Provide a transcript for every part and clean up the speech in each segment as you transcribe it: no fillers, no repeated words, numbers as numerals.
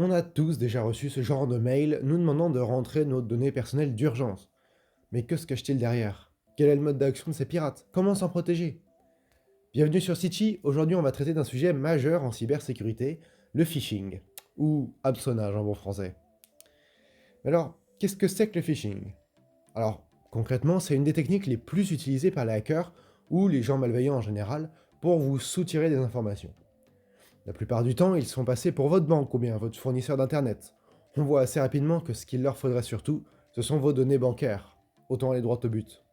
On a tous déjà reçu ce genre de mail nous demandant de rentrer nos données personnelles d'urgence. Mais que se cache-t-il derrière? Quel est le mode d'action de ces pirates? Comment s'en protéger? Bienvenue sur Stitchy, aujourd'hui on va traiter d'un sujet majeur en cybersécurité, le phishing, ou hameçonnage en bon français. Mais alors, qu'est-ce que c'est que le phishing? Alors, concrètement, c'est une des techniques les plus utilisées par les hackers, ou les gens malveillants en général, pour vous soutirer des informations. La plupart du temps, ils sont passés pour votre banque ou bien votre fournisseur d'internet. On voit assez rapidement que ce qu'il leur faudrait surtout, ce sont vos données bancaires. Autant aller droit au but.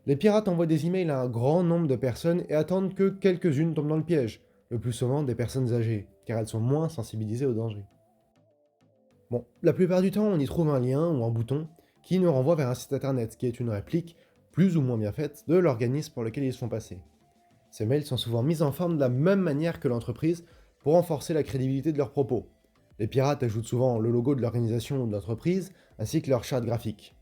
Les pirates envoient des emails à un grand nombre de personnes et attendent que quelques-unes tombent dans le piège, le plus souvent des personnes âgées, car elles sont moins sensibilisées au danger. Bon, la plupart du temps, on y trouve un lien ou un bouton qui nous renvoie vers un site internet qui est une réplique, plus ou moins bien faite, de l'organisme pour lequel ils se font passer. Ces mails sont souvent mis en forme de la même manière que l'entreprise pour renforcer la crédibilité de leurs propos. Les pirates ajoutent souvent le logo de l'organisation ou de l'entreprise, ainsi que leur charte graphique.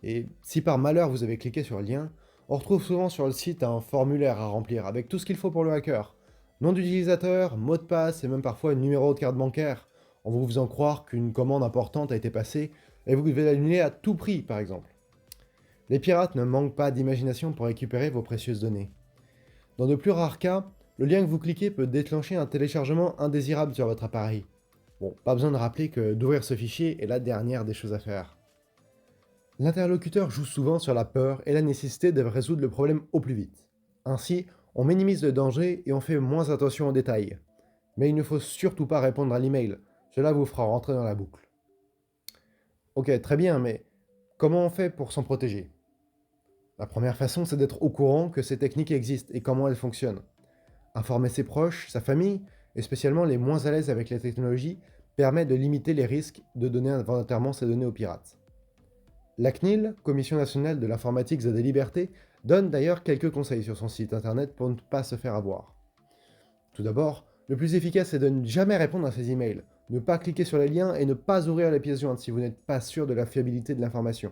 Et si par malheur vous avez cliqué sur le lien, on retrouve souvent sur le site un formulaire à remplir avec tout ce qu'il faut pour le hacker. Nom d'utilisateur, mot de passe et même parfois un numéro de carte bancaire, en vous faisant croire qu'une commande importante a été passée et vous devez l'annuler à tout prix par exemple. Les pirates ne manquent pas d'imagination pour récupérer vos précieuses données. Dans de plus rares cas, le lien que vous cliquez peut déclencher un téléchargement indésirable sur votre appareil. Bon, pas besoin de rappeler que d'ouvrir ce fichier est la dernière des choses à faire. L'interlocuteur joue souvent sur la peur et la nécessité de résoudre le problème au plus vite. Ainsi, on minimise le danger et on fait moins attention aux détails. Mais il ne faut surtout pas répondre à l'email, cela vous fera rentrer dans la boucle. Ok, très bien, mais comment on fait pour s'en protéger? La première façon, c'est d'être au courant que ces techniques existent et comment elles fonctionnent. Informer ses proches, sa famille, et spécialement les moins à l'aise avec la technologie, permet de limiter les risques de donner involontairement ces données aux pirates. La CNIL, Commission nationale de l'informatique et des libertés, donne d'ailleurs quelques conseils sur son site internet pour ne pas se faire avoir. Tout d'abord, le plus efficace est de ne jamais répondre à ces emails, ne pas cliquer sur les liens et ne pas ouvrir les pièces jointes si vous n'êtes pas sûr de la fiabilité de l'information.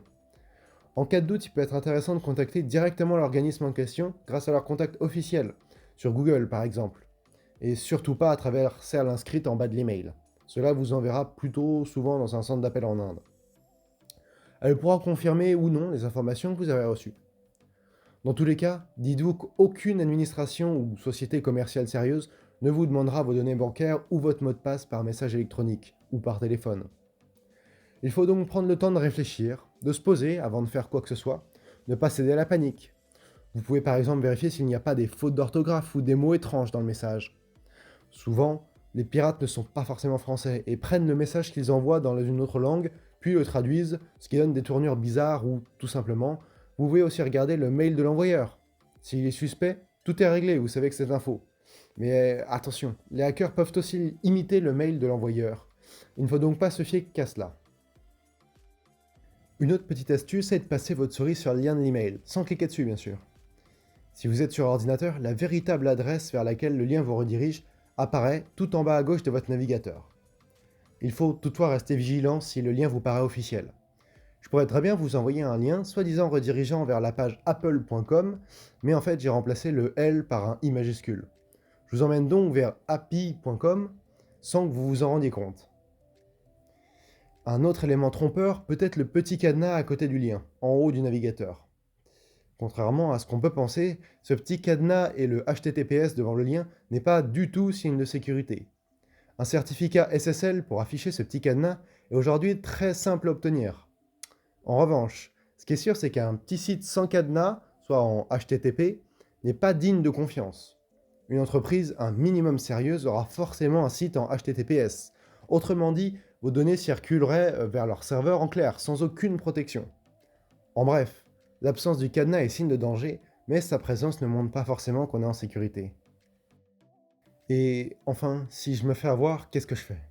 En cas de doute, il peut être intéressant de contacter directement l'organisme en question grâce à leur contact officiel, sur Google par exemple, et surtout pas à travers celle inscrite en bas de l'email. Cela vous enverra plutôt souvent dans un centre d'appel en Inde. Elle pourra confirmer ou non les informations que vous avez reçues. Dans tous les cas, dites-vous qu'aucune administration ou société commerciale sérieuse ne vous demandera vos données bancaires ou votre mot de passe par message électronique ou par téléphone. Il faut donc prendre le temps de réfléchir, de se poser avant de faire quoi que ce soit, ne pas céder à la panique. Vous pouvez par exemple vérifier s'il n'y a pas des fautes d'orthographe ou des mots étranges dans le message. Souvent, les pirates ne sont pas forcément français et prennent le message qu'ils envoient dans une autre langue, puis le traduisent, ce qui donne des tournures bizarres ou, tout simplement, vous pouvez aussi regarder le mail de l'envoyeur. S'il est suspect, tout est réglé, vous savez que c'est info. Mais attention, les hackers peuvent aussi imiter le mail de l'envoyeur. Il ne faut donc pas se fier qu'à cela. Une autre petite astuce est de passer votre souris sur le lien de l'email, sans cliquer dessus bien sûr. Si vous êtes sur ordinateur, la véritable adresse vers laquelle le lien vous redirige apparaît tout en bas à gauche de votre navigateur. Il faut toutefois rester vigilant si le lien vous paraît officiel. Je pourrais très bien vous envoyer un lien soi-disant redirigeant vers la page apple.com, mais en fait j'ai remplacé le L par un I majuscule. Je vous emmène donc vers happy.com sans que vous vous en rendiez compte. Un autre élément trompeur peut être le petit cadenas à côté du lien, en haut du navigateur. Contrairement à ce qu'on peut penser, ce petit cadenas et le HTTPS devant le lien n'est pas du tout signe de sécurité. Un certificat SSL pour afficher ce petit cadenas est aujourd'hui très simple à obtenir. En revanche, ce qui est sûr, c'est qu'un petit site sans cadenas, soit en HTTP, n'est pas digne de confiance. Une entreprise un minimum sérieuse aura forcément un site en HTTPS. Autrement dit, vos données circuleraient vers leur serveur en clair, sans aucune protection. En bref, l'absence du cadenas est signe de danger, mais sa présence ne montre pas forcément qu'on est en sécurité. Et enfin, si je me fais avoir, qu'est-ce que je fais?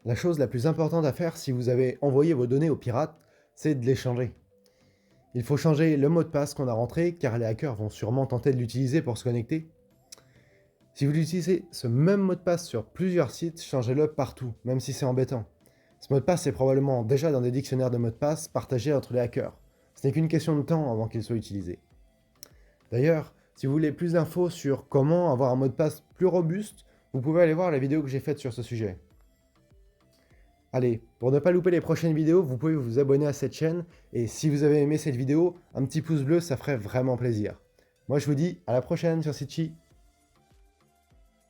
La chose la plus importante à faire si vous avez envoyé vos données aux pirates, c'est de les changer. Il faut changer le mot de passe qu'on a rentré, car les hackers vont sûrement tenter de l'utiliser pour se connecter. Si vous utilisez ce même mot de passe sur plusieurs sites, changez-le partout, même si c'est embêtant. Ce mot de passe est probablement déjà dans des dictionnaires de mots de passe partagés entre les hackers. Ce n'est qu'une question de temps avant qu'il soit utilisé. D'ailleurs, si vous voulez plus d'infos sur comment avoir un mot de passe plus robuste, vous pouvez aller voir la vidéo que j'ai faite sur ce sujet. Allez, pour ne pas louper les prochaines vidéos, vous pouvez vous abonner à cette chaîne, et si vous avez aimé cette vidéo, un petit pouce bleu, ça ferait vraiment plaisir. Moi je vous dis à la prochaine sur Sitchi.